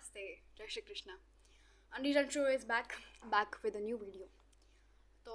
Namaste, Jai Shri Krishna. Andijan Show is back with a new video. तो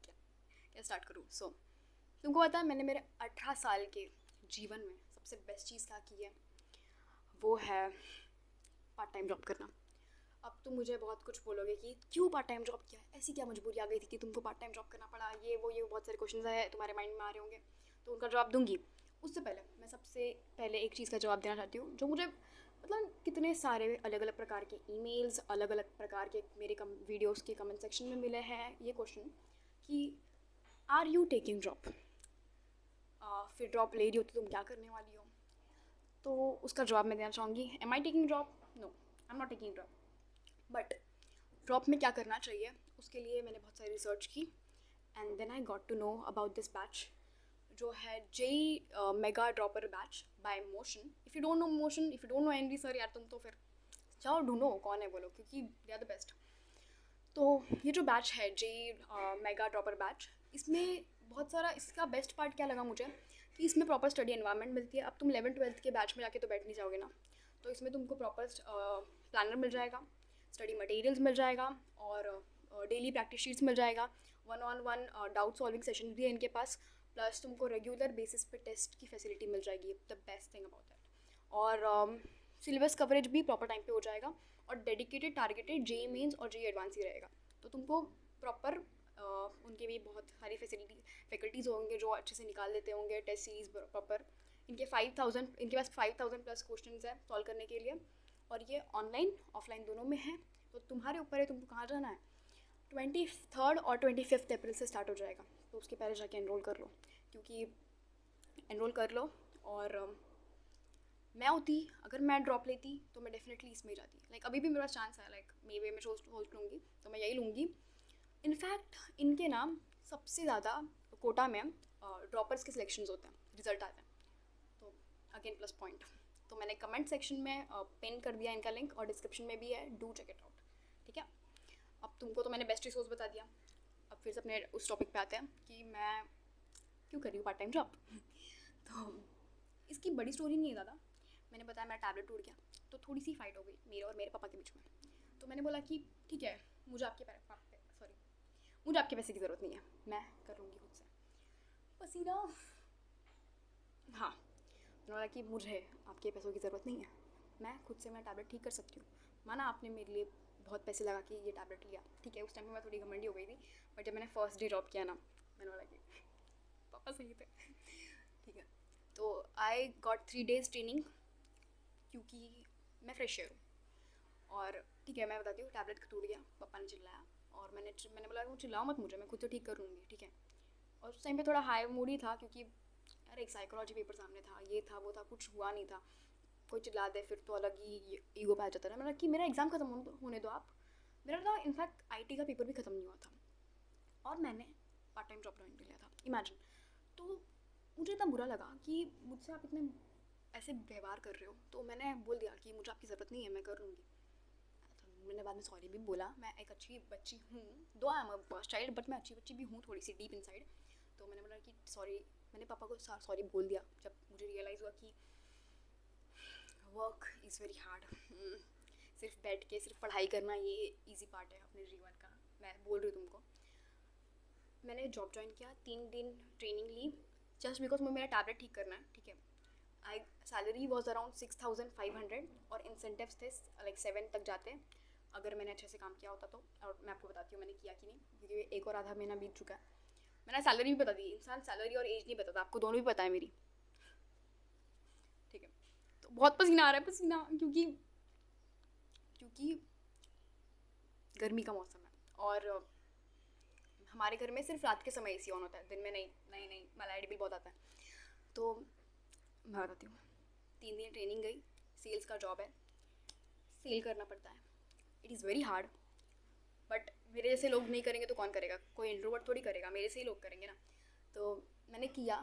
क्या start करूँ? तुमको पता है मैंने मेरे 18 साल के जीवन में सबसे बेस्ट चीज़ क्या की है? वो है पार्ट टाइम जॉब करना. अब तुम मुझे बहुत कुछ बोलोगे कि क्यों पार्ट टाइम जॉब किया, ऐसी क्या मजबूरी आ गई थी कि तुमको पार्ट टाइम जॉब करना पड़ा, ये बहुत सारे क्वेश्चन है तुम्हारे माइंड में आ रहे होंगे, तो उनका जवाब दूंगी. उससे पहले मैं सबसे पहले एक चीज़ का जवाब देना चाहती हूँ जो मुझे मतलब कितने सारे अलग अलग प्रकार के ईमेल्स, अलग अलग प्रकार के मेरे वीडियोस के कमेंट सेक्शन में मिले हैं ये क्वेश्चन कि आर यू टेकिंग ड्रॉप, फिर ड्रॉप ले रही हो तो तुम क्या करने वाली हो. तो उसका जवाब मैं देना चाहूँगी, am I taking drop? No, I am not taking drop. But drop में क्या करना चाहिए उसके लिए मैंने बहुत सारी रिसर्च की and then I got to know about this batch जो है JEE mega dropper batch by Motion. If you don't know Motion, if you don't know NV sir, यार तुम तो फिर जाओ ढूंढो कौन है बोलो, क्योंकि दे आर द बेस्ट. तो ये जो बैच है जेई मेगा ड्रॉपर बैच, इसमें बहुत सारा, इसका बेस्ट पार्ट क्या लगा मुझे कि इसमें प्रॉपर स्टडी एनवायरनमेंट मिलती है. अब तुम 11th-12th के बैच में जाके तो बैठ नहीं जाओगे ना, तो इसमें तुमको प्रॉपर प्लानर मिल जाएगा, स्टडी मटेरियल्स मिल जाएगा और डेली प्रैक्टिस शीट्स मिल जाएगा, 1-on-1 डाउट सॉल्विंग सेशन भी है इनके पास, प्लस तुमको रेगुलर बेसिस पे टेस्ट की फैसिलिटी मिल जाएगी. The best thing about that. और सिलेबस कवरेज भी प्रॉपर टाइम पे हो जाएगा और डेडिकेटेड टारगेटेड जेई मेंस और जेई एडवांस ही रहेगा. तो तुमको प्रॉपर उनके भी बहुत सारी फैकल्टीज़ होंगे जो अच्छे से निकाल देते होंगे टेस्ट सीरीज प्रॉपर. इनके पास 5000 प्लस क्वेश्चन है सॉल्व करने के लिए, और ये ऑनलाइन ऑफलाइन दोनों में है. तो तुम्हारे ऊपर है तुमको कहाँ जाना है. 23rd और 25th अप्रैल से स्टार्ट हो जाएगा, तो उसके पहले जाके एनरोल कर लो, क्योंकि एनरोल कर लो. और मैं होती, अगर मैं ड्रॉप लेती तो मैं डेफिनेटली इसमें ही जाती. लाइक अभी भी मेरे पास चांस है, लाइक मे वे में होस्ट लूँगी तो मैं यही लूँगी. इनफैक्ट इनके नाम सबसे ज़्यादा कोटा में ड्रॉपर्स के सिलेक्शंस होते हैं, रिजल्ट आते हैं. तो अगेन प्लस पॉइंट. तो मैंने कमेंट सेक्शन में पिन कर दिया इनका लिंक और डिस्क्रिप्शन में भी है, डू चेक इट आउट. ठीक है. अब तुमको तो मैंने बेस्ट रिसोर्स बता दिया. अब फिर से अपने उस टॉपिक पे आते हैं कि मैं क्यों कर रही हूँ पार्ट टाइम जॉब. तो इसकी बड़ी स्टोरी नहीं है ज़्यादा. मैंने बताया मेरा टैबलेट टूट गया, तो थोड़ी सी फाइट हो गई मेरे और मेरे पापा के बीच में. तो मैंने बोला कि ठीक है, मुझे आपके पैसे की ज़रूरत नहीं है, मैं कर लूँगी खुद से. पसीना. हाँ, मैंने बोला कि मुझे आपके पैसों की ज़रूरत नहीं है, मैं खुद से मैं टैबलेट ठीक कर सकती हूँ. माना आपने मेरे लिए बहुत पैसे लगा के ये टैबलेट लिया, ठीक है. उस टाइम पे मैं थोड़ी घमंडी हो गई थी, बट जब मैंने फर्स्ट डे जॉब किया ना, मैंने बोला कि पापा सही थे. ठीक है. तो आई गॉट 3 days ट्रेनिंग, क्योंकि मैं फ्रेशर हूँ. और ठीक है, मैं बताती हूँ, टैबलेट टूट गया, पापा ने चिल्लाया और मैंने बोला वो चिल्लाओ मत मुझे, मैं खुद से ठीक कर लूँगी. ठीक है. और उस टाइम पे थोड़ा हाई मूड ही था, क्योंकि यार एक साइकोलॉजी पेपर सामने था, ये था वो था, कुछ हुआ नहीं था. कोई चिल्ला दे फिर तो अलग ही ईगो पे आ जाता है. मैंने कि मेरा एग्ज़ाम खत्म होने दो आप. मेरा तो इनफैक्ट आईटी का पेपर भी ख़त्म नहीं हुआ था और मैंने पार्ट टाइम जॉब ज्वाइन कर लिया था. इमेजिन. तो मुझे इतना बुरा लगा कि मुझसे आप इतने ऐसे व्यवहार कर रहे हो, तो मैंने बोल दिया कि मुझे आपकी ज़रूरत नहीं है, मैं कर लूँगी. मैंने बाद में सॉरी भी बोला, मैं एक अच्छी बच्ची हूँ, दो I am a child, but मैं अच्छी बच्ची भी हूँ थोड़ी सी डीप इनसाइड. तो मैंने बोला कि सॉरी, मैंने पापा को सॉरी बोल दिया जब मुझे रियलाइज़ हुआ कि वर्क इज़ वेरी हार्ड. सिर्फ बैठ के सिर्फ पढ़ाई करना ये इजी पार्ट है अपने जीवन का. मैं बोल रही हूँ तुमको, मैंने जॉब ज्वाइन किया, 3 दिन ट्रेनिंग ली जस्ट बिकॉज मुझे मेरा टैबलेट ठीक करना है. ठीक है. आई सैलरी वॉज अराउंड 6500 और इंसेंटिव्स थे लाइक 7 तक जाते हैं अगर मैंने अच्छे से काम किया होता तो. और मैं आपको बताती हूँ मैंने किया कि नहीं, क्योंकि एक और आधा महीना बीत चुका है. मैंने सैलरी भी बता दी. इंसान सैलरी और एज नहीं बताता, आपको दोनों भी पता है मेरी. ठीक है. तो बहुत पसीना आ रहा है, पसीना, क्योंकि गर्मी का मौसम है और हमारे घर में सिर्फ रात के समय एसी ऑन होता है, दिन में नहीं. नहीं, लाइट बिल बहुत आता है. तो मैं बताती हूँ, 3 दिन ट्रेनिंग गई. सेल्स का जॉब है, सेल करना पड़ता है. It is very hard, but मेरे जैसे लोग नहीं करेंगे तो कौन करेगा. कोई इंट्रोवर्ट थोड़ी करेगा, मेरे से ही लोग करेंगे ना. तो मैंने किया,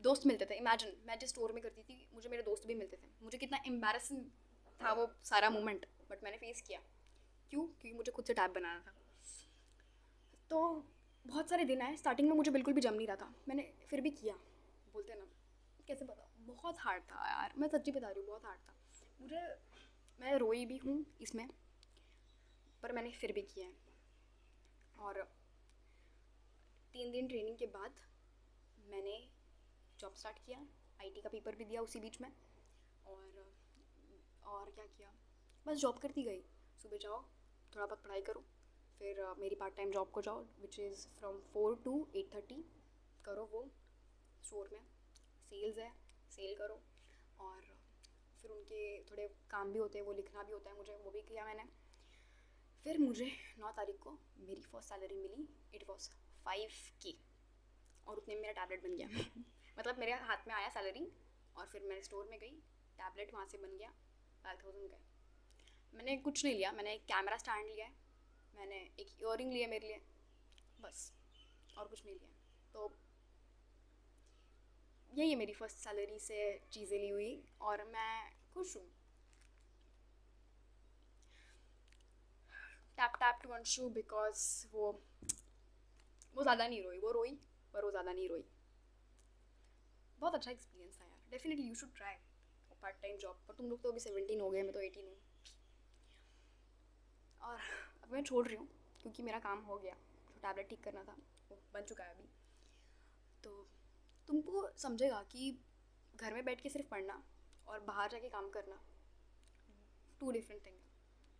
दोस्त मिलते थे. इमेजिन, मैं जिस स्टोर में करती थी मुझे मेरे दोस्त भी मिलते थे. मुझे कितना एम्बैरसिंग था वो सारा मोमेंट, बट मैंने फेस किया. क्यों? क्योंकि मुझे खुद से टैब बनाना था. तो बहुत सारे दिन आए, स्टार्टिंग में मुझे बिल्कुल भी जम नहीं रहा था, मैंने फिर भी किया. बोलते ना, कैसे बताऊँ, बहुत हार्ड था यार, मैं सच्ची बता रही हूँ, बहुत हार्ड था. मुझे मैं रोई भी हूँ इसमें, पर मैंने फिर भी किया है। और 3 दिन ट्रेनिंग के बाद मैंने जॉब स्टार्ट किया, आईटी का पेपर भी दिया उसी बीच में। और क्या किया, बस जॉब करती गई। सुबह जाओ, थोड़ा बहुत पढ़ाई करो, फिर मेरी पार्ट टाइम जॉब को जाओ विच इज़ फ्रॉम 4 to 8:30 करो वो स्टोर में, सेल्स है, सेल करो। और फिर उनके थोड़े काम भी होते हैं, वो लिखना भी होता है मुझे, वो भी किया मैंने। फिर मुझे 9 तारीख को मेरी फर्स्ट सैलरी मिली, इट वॉज 5K, और उतने में मेरा टैबलेट बन गया मतलब मेरे हाथ में आया सैलरी, और फिर मैं स्टोर में गई, टैबलेट वहाँ से बन गया 5,000 का। मैंने कुछ नहीं लिया, मैंने एक कैमरा स्टैंड लिया है, मैंने एक ईयरिंग लिया मेरे लिए, बस, और कुछ नहीं लिया। तो यही है मेरी फर्स्ट सैलरी से चीज़ें ली हुई, और मैं खुश हूँ। Tap tap to Anshu, because वो ज़्यादा नहीं रोई, वो रोई पर वो ज़्यादा नहीं रोई। बहुत अच्छा एक्सपीरियंस था यार, definitely you should try part time job. पर तुम लोग तो अभी 17 हो गए, मैं तो 18 हूँ। और अब मैं छोड़ रही हूँ क्योंकि मेरा काम हो गया, जो टैबलेट ठीक करना था वो बन चुका है अभी। तो तुमको समझेगा कि घर में बैठ के सिर्फ पढ़ना और बाहर जाके काम करना 2 डिफरेंट थिंग है।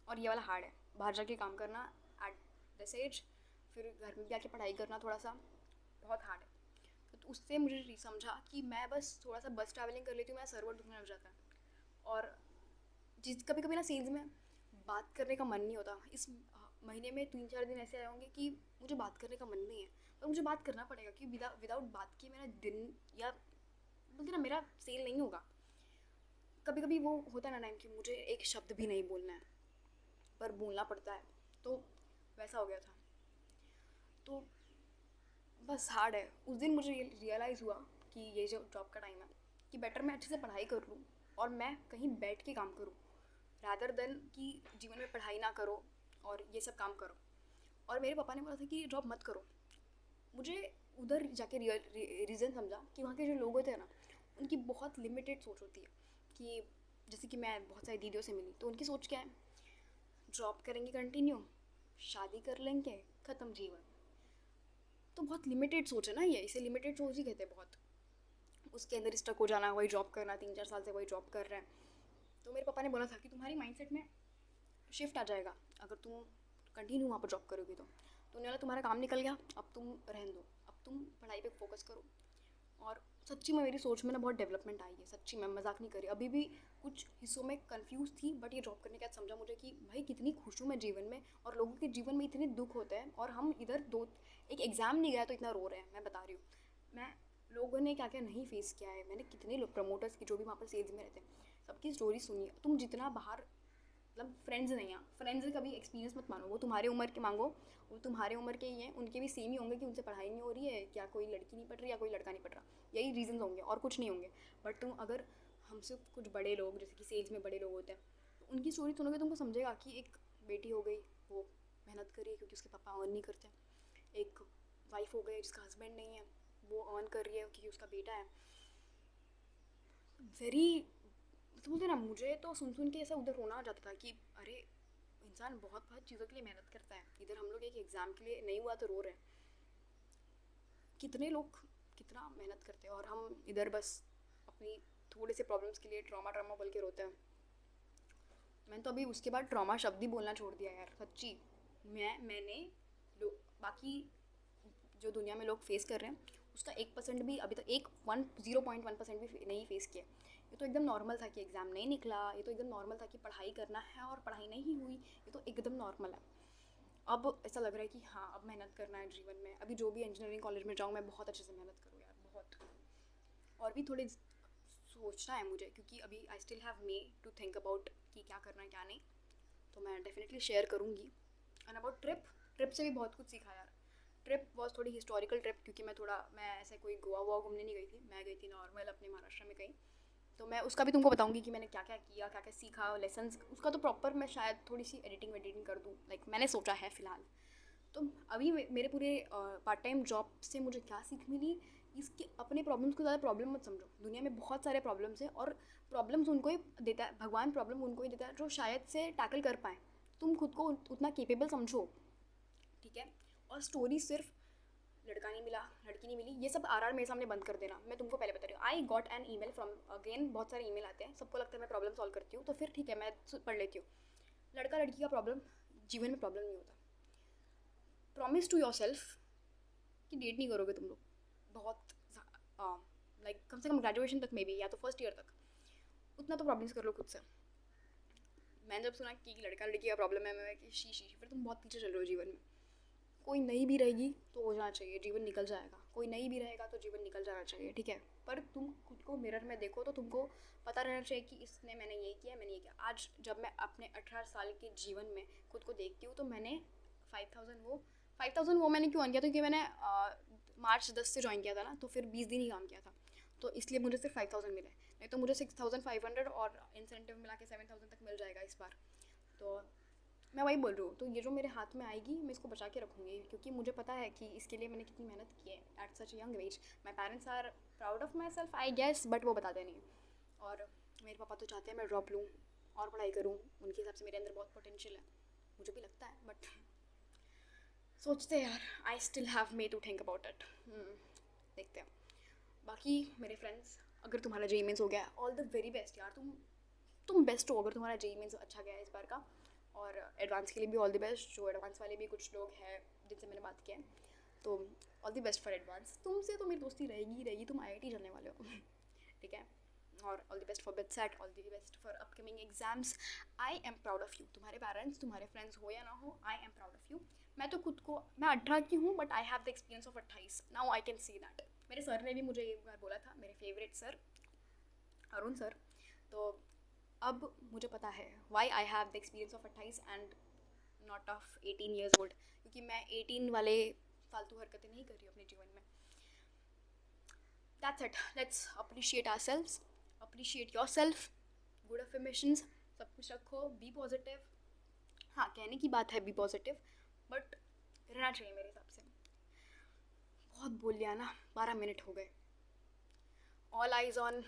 और ये वाला हार्ड है, बाहर जाके काम करना एट दिस एज, फिर घर में भी आके पढ़ाई करना थोड़ा सा बहुत हार्ड है। तो उससे मुझे समझा कि मैं बस थोड़ा सा बस ट्रैवलिंग कर लेती हूँ, मेरा सर्वर दुखने लग जाता है। और जिस कभी कभी ना सेल्स में बात करने का मन नहीं होता। इस महीने में 3-4 दिन ऐसे आए होंगे कि मुझे बात करने का मन नहीं है, पर मुझे बात करना पड़ेगा कि विदाउट बात किए मेरा दिन, या बोलते ना, मेरा सेल नहीं होगा। कभी कभी वो होता है ना टाइम कि मुझे एक शब्द भी नहीं बोलना है पर बोलना पड़ता है, तो वैसा हो गया था। तो बस हार्ड है। उस दिन मुझे रियलाइज़ हुआ कि ये जो जॉब का टाइम है कि बेटर मैं अच्छे से पढ़ाई कर लूँ और मैं कहीं बैठ के काम करूँ, रादर देन कि जीवन में पढ़ाई ना करो और ये सब काम करो। और मेरे पापा ने बोला था कि जॉब मत करो। मुझे उधर जाके रीज़न समझा कि वहाँ के जो लोग होते हैं ना, उनकी बहुत लिमिटेड सोच होती है। कि जैसे कि मैं बहुत सारी दीदियों से मिली, तो उनकी सोच क्या है, जॉब करेंगे कंटिन्यू, शादी कर लेंगे, ख़त्म जीवन। तो बहुत लिमिटेड सोच है ना ये, इसे लिमिटेड सोच ही कहते हैं बहुत। उसके अंदर स्टक हो जाना, वही जॉब करना, 3-4 साल से वही जॉब कर रहे हैं। तो मेरे पापा ने बोला था कि तुम्हारी माइंडसेट में शिफ्ट आ जाएगा अगर तुम कंटिन्यू वहाँ पर जॉब करोगी। तो उन्होंने बोला तुम्हारा काम निकल गया, अब तुम रहने दो, अब तुम पढ़ाई पे फोकस करो। और सच्ची में मेरी सोच में ना बहुत डेवलपमेंट आई है, सच्ची में मजाक नहीं करी। अभी भी कुछ हिस्सों में कंफ्यूज थी, बट ये जॉब करने के बाद समझा मुझे कि भाई कितनी खुश हूँ मैं जीवन में, और लोगों के जीवन में इतने दुख होते हैं और हम इधर एक एग्ज़ाम नहीं गया तो इतना रो रहे हैं। मैं बता रही हूँ, मैं लोगों ने क्या क्या नहीं फेस किया है। मैंने कितने लोग प्रमोटर्स की, जो भी वहाँ पर सेल्स में रहते हैं, सबकी स्टोरी सुनी। तुम जितना बाहर, मतलब फ्रेंड्स नहीं हैं, फ्रेंड्स कभी एक्सपीरियंस मत मानो, वो तुम्हारे उम्र के मांगो, वो तुम्हारे उम्र के ही हैं, उनके भी सेम ही होंगे कि उनसे पढ़ाई नहीं हो रही है, क्या कोई लड़की नहीं पढ़ रही, या कोई लड़का नहीं पढ़ रहा, यही रीज़न होंगे और कुछ नहीं होंगे। बट तुम अगर हमसे कुछ बड़े लोग, जैसे कि सेल्स में बड़े लोग होते हैं, तो उनकी स्टोरी सुनोगे तुमको समझेगा कि एक बेटी हो गई, वो मेहनत करी है क्योंकि उसके पापा अर्न नहीं करते, एक वाइफ हो गई जिसका हस्बैंड नहीं है, वो अर्न कर रही है क्योंकि उसका बेटा है। वेरी, तो बोलते ना, मुझे तो सुन के ऐसा उधर रोना आ जाता था कि अरे, इंसान बहुत बहुत चीज़ों के लिए मेहनत करता है, इधर हम लोग एक एग्ज़ाम के लिए नहीं हुआ तो रो रहे हैं। कितने लोग कितना मेहनत करते हैं और हम इधर बस अपनी थोड़े से प्रॉब्लम्स के लिए ट्रॉमा ट्रॉमा बोल के रोते हैं। मैंने तो अभी उसके बाद ट्रॉमा शब्द ही बोलना छोड़ दिया यार, सच्ची। मैंने बाकी जो दुनिया में लोग फेस कर रहे हैं उसका 1% भी अभी तक, 0.1% भी नहीं फेस किया। ये तो एकदम नॉर्मल था कि एग्ज़ाम नहीं निकला, ये तो एकदम नॉर्मल था कि पढ़ाई करना है और पढ़ाई नहीं हुई, ये तो एकदम नॉर्मल है। अब ऐसा लग रहा है कि हाँ, अब मेहनत करना है जीवन में। अभी जो भी इंजीनियरिंग कॉलेज में जाऊँ, मैं बहुत अच्छे से मेहनत करूँ यार, बहुत। और भी थोड़े सोचना है मुझे, क्योंकि अभी I still have may to think about कि क्या करना है क्या नहीं। तो मैं डेफिनेटली शेयर करूँगी। एंड अबाउट ट्रिप से भी बहुत कुछ सीखा यार। ट्रिप वॉज थोड़ी हिस्टोरिकल ट्रिप, क्योंकि मैं ऐसे कोई गोवा वोवा घूमने नहीं गई थी, मैं गई थी नॉर्मल अपने महाराष्ट्र में कहीं। तो मैं उसका भी तुमको बताऊंगी कि मैंने क्या क्या किया, क्या क्या सीखा, लेसन्स उसका तो प्रॉपर मैं शायद थोड़ी सी एडिटिंग कर दूँ, लाइक मैंने सोचा है फ़िलहाल। तो अभी मेरे पूरे पार्ट टाइम जॉब से मुझे क्या सीख मिली, इसके अपने प्रॉब्लम्स को ज़्यादा प्रॉब्लम मत समझो। दुनिया में बहुत सारे प्रॉब्लम्स हैं और प्रॉब्लम्स उनको ही देता है भगवान, प्रॉब्लम उनको ही देता है जो शायद से टैकल कर पाएँ। तुम खुद को उतना केपेबल समझो, ठीक है। और स्टोरी सिर्फ लड़का नहीं मिला, लड़की नहीं मिली, ये सब आर मेरे सामने बंद कर देना। मैं तुमको पहले बता रही हूँ, I got an email from, again बहुत सारे ईमेल आते हैं, सबको लगता है मैं प्रॉब्लम सॉल्व करती हूँ, तो फिर ठीक है मैं पढ़ लेती हूँ। लड़का लड़की का प्रॉब्लम जीवन में प्रॉब्लम नहीं होता। प्रॉमिस टू योर सेल्फ कि डेट नहीं करोगे तुम लोग बहुत, लाइक कम से कम ग्रेजुएशन तक में भी, या तो फर्स्ट ईयर तक, उतना तो प्रॉब्लम्स कर लो खुद से। मैंने जब सुना कि लड़का लड़की का प्रॉब्लम है, मैं कि शी फिर तुम बहुत पीछे चल रहे हो जीवन में। कोई नहीं भी रहेगी तो हो जाना चाहिए, जीवन निकल जाएगा। कोई नहीं भी रहेगा तो जीवन निकल जाना चाहिए, ठीक है। पर तुम खुद को मिरर में देखो तो तुमको पता रहना चाहिए कि इसने, मैंने ये किया, मैंने ये किया। आज जब मैं अपने 18 साल के जीवन में खुद को देखती हूँ तो मैंने 5000 वो मैंने क्यों ऑन किया था, क्योंकि मैंने मार्च 10 से ज्वाइन किया था ना, तो फिर 20 दिन ही काम किया था, तो इसलिए मुझे सिर्फ 5000 मिले। नहीं तो मुझे 6500 और इंसेंटिव मिला के 7000 तक मिल जाएगा इस बार। तो मैं वही बोल रही हूँ, तो ये जो मेरे हाथ में आएगी मैं इसको बचा के रखूँगी, क्योंकि मुझे पता है कि इसके लिए मैंने कितनी मेहनत की है at such young age. My parents are proud of my self I guess, but वो बताते नहीं। और मेरे पापा तो चाहते हैं मैं ड्रॉप लूँ और पढ़ाई करूँ, उनके हिसाब से मेरे अंदर बहुत पोटेंशियल है, मुझे भी लगता है, बट सोचते हैं यार, I still have may to think about it. देखते हैं। बाकी मेरे फ्रेंड्स, अगर तुम्हारा जेईई मेंस हो गया, ऑल द वेरी बेस्ट यार, तुम बेस्ट हो अगर तुम्हारा जेईई मेंस अच्छा गया है इस बार का। और एडवांस के लिए भी ऑल द बेस्ट, जो एडवांस वाले भी कुछ लोग हैं जिनसे मैंने बात किया है, तो all the best for advance. तुमसे तो मेरी दोस्ती रहेगी, तुम आईआईटी जाने वाले हो ठीक है। और all the best for BITSAT, all the best for upcoming exams. I am proud of you. तुम्हारे पेरेंट्स, तुम्हारे फ्रेंड्स हो या ना हो, I am proud of you. मैं तो खुद को, मैं 18 की हूँ but I have the experience of 28, now I can see that. मेरे सर ने भी मुझे एक बार बोला था, मेरे फेवरेट सर अरुण सर, तो अब मुझे पता है why I have the experience of 28 and not of 18 years old, क्योंकि मैं 18 वाले फालतू हरकतें नहीं कर रही हूँ अपने जीवन में। That's it, let's appreciate our selves, appreciate your self, good affirmations, सब कुछ रखो, बी पॉजिटिव। हाँ, कहने की बात है बी पॉजिटिव, बट रहना चाहिए मेरे हिसाब से। बहुत बोल लिया ना, 12 मिनट हो गए। All eyes on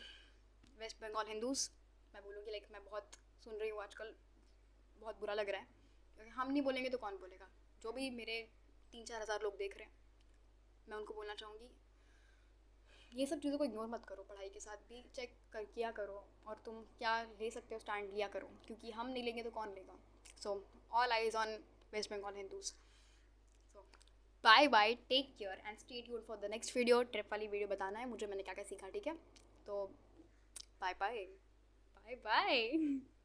West Bengal Hindus. मैं बोलूँगी लाइक मैं बहुत सुन रही हूँ आजकल, बहुत बुरा लग रहा है, क्योंकि हम नहीं बोलेंगे तो कौन बोलेगा। जो भी मेरे 3-4 हज़ार लोग देख रहे हैं, मैं उनको बोलना चाहूँगी, ये सब चीज़ों को इग्नोर मत करो, पढ़ाई के साथ भी चेक कर किया करो, और तुम क्या ले सकते हो स्टैंड लिया करो, क्योंकि हम नहीं लेंगे तो कौन लेगा। So all eyes on West Bengal Hindus. So bye bye, take care and stay tuned for the next video. Trip वाली वीडियो बताना है मुझे, मैंने क्या क्या सीखा, ठीक है। तो बाय बाय, बाय बाय।